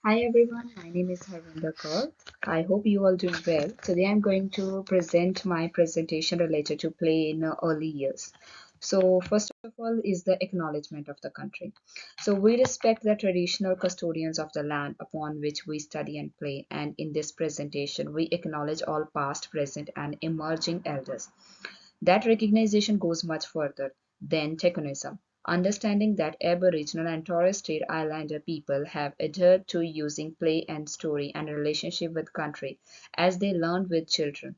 Hi everyone, my name is Harvinder Kaur. I hope you all doing well. Today I'm going to present my presentation related to play in early years. So first of all is the acknowledgement of the country. So we respect the traditional custodians of the land upon which we study and play, and in this presentation we acknowledge all past, present and emerging elders. That recognition goes much further than tokenism, understanding that Aboriginal and Torres Strait Islander people have adhered to using play and story and relationship with country as they learned with children.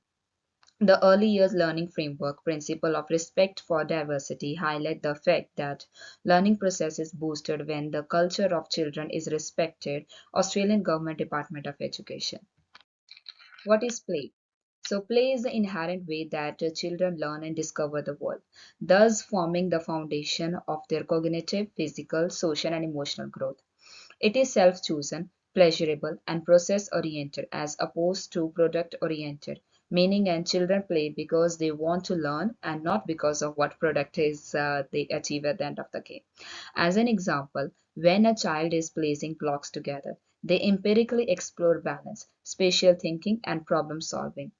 The early years learning framework principle of respect for diversity highlight the fact that learning process is boosted when the culture of children is respected. Australian Government Department of Education. What is play? So, play is the inherent way that children learn and discover the world, thus forming the foundation of their cognitive, physical, social, and emotional growth. It is self chosen, pleasurable, and process oriented as opposed to product oriented, meaning and children play because they want to learn and not because of what product is they achieve at the end of the game. As an example, when a child is placing blocks together, they empirically explore balance, spatial thinking, and problem solving.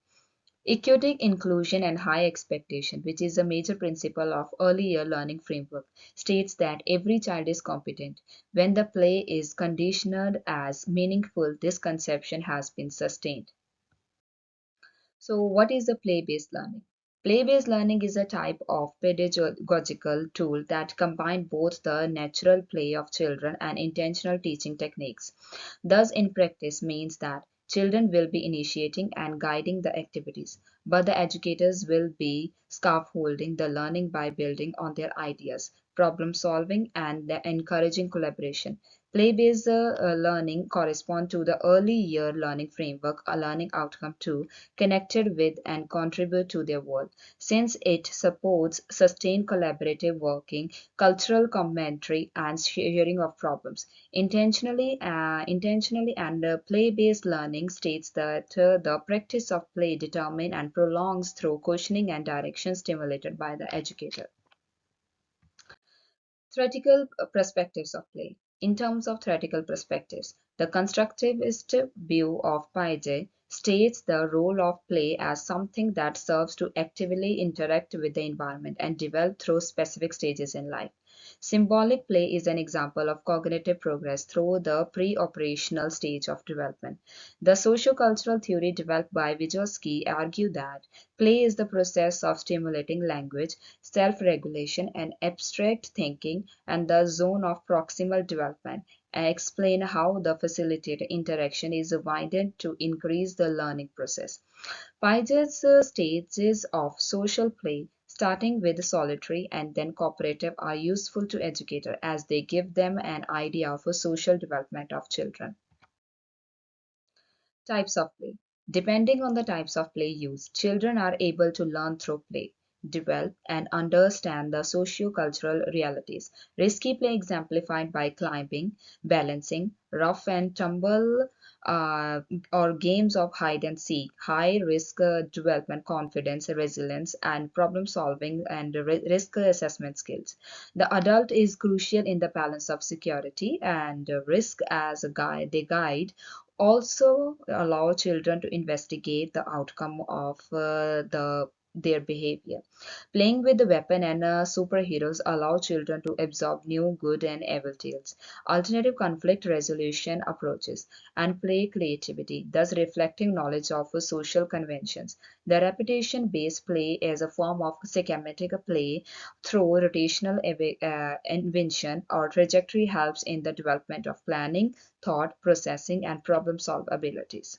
Equity, inclusion, and high expectation, which is a major principle of early year learning framework, states that every child is competent. When the play is conditioned as meaningful, this conception has been sustained. So, what is the play based learning? Play based learning is a type of pedagogical tool that combines both the natural play of children and intentional teaching techniques. Thus, in practice, means that children will be initiating and guiding the activities, but the educators will be scaffolding the learning by building on their ideas, problem solving, and encouraging collaboration. Play-based learning correspond to the early year learning framework, a learning outcome too, connected with and contribute to their world, since it supports sustained collaborative working, cultural commentary, and sharing of problems. Intentionally and play-based learning states that the practice of play determine and prolongs through questioning and direction stimulated by the educator. Theoretical perspectives of play. In terms of theoretical perspectives, the constructivist view of Piaget states the role of play as something that serves to actively interact with the environment and develop through specific stages in life. Symbolic play is an example of cognitive progress through the pre-operational stage of development. The sociocultural theory developed by Vygotsky argued that play is the process of stimulating language, self-regulation, and abstract thinking, and the zone of proximal development, and explain how the facilitated interaction is widened to increase the learning process. Piaget's stages of social play, starting with solitary and then cooperative, are useful to educators as they give them an idea of a social development of children. Types of play. Depending on the types of play used, children are able to learn through play, develop, and understand the socio-cultural realities. Risky play exemplified by climbing, balancing, rough and tumble, uh, or games of hide and seek. High risk development, confidence, resilience, and problem solving and risk assessment skills. The adult is crucial in the balance of security and risk as a guide. They guide also allow children to investigate the outcome of their behavior. Playing with the weapon and superheroes allow children to absorb new good and evil tales. Alternative conflict resolution approaches and play creativity, thus reflecting knowledge of social conventions. The repetition-based play is a form of schematic play through rotational invention or trajectory helps in the development of planning, thought, processing, and problem solve abilities.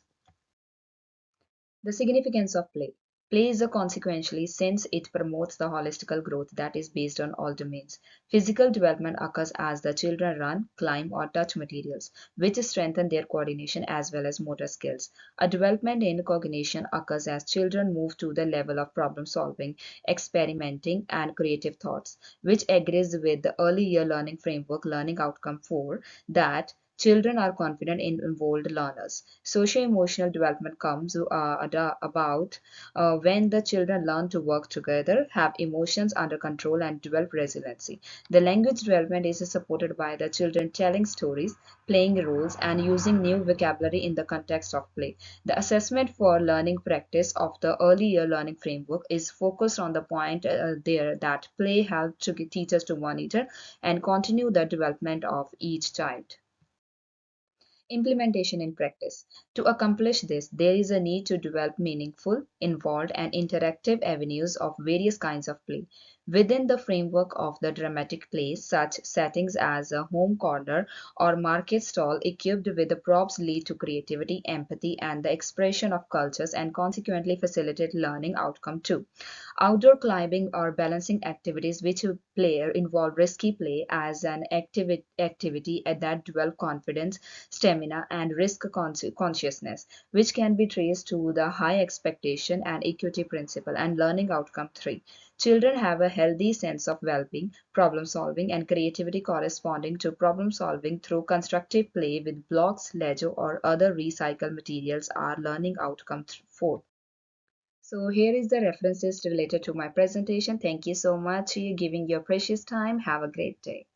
The significance of play. Play is a consequentially since it promotes the holistical growth that is based on all domains. Physical development occurs as the children run, climb, or touch materials, which strengthen their coordination as well as motor skills. A development in cognition occurs as children move to the level of problem solving, experimenting, and creative thoughts, which agrees with the early year learning framework learning outcome 4 that Children are confident and involved learners. Socio-emotional development comes about when the children learn to work together, have emotions under control, and develop resiliency. The language development is supported by the children telling stories, playing roles, and using new vocabulary in the context of play. The assessment for learning practice of the early year learning framework is focused on the point there that play helps to get teachers to monitor and continue the development of each child. Implementation in practice. To accomplish this, there is a need to develop meaningful, involved, and interactive avenues of various kinds of play. Within the framework of the dramatic play, such settings as a home corner or market stall equipped with the props lead to creativity, empathy, and the expression of cultures and consequently facilitate learning outcome too. Outdoor climbing or balancing activities which play involve risky play as an activity that develop confidence, stamina, and risk consciousness, which can be traced to the high expectation and equity principle and learning outcome 3. Children have a healthy sense of well-being, problem solving, and creativity corresponding to problem solving through constructive play with blocks, Lego, or other recycled materials are learning outcome 4. So here is the references related to my presentation. Thank you so much for giving your precious time. Have a great day.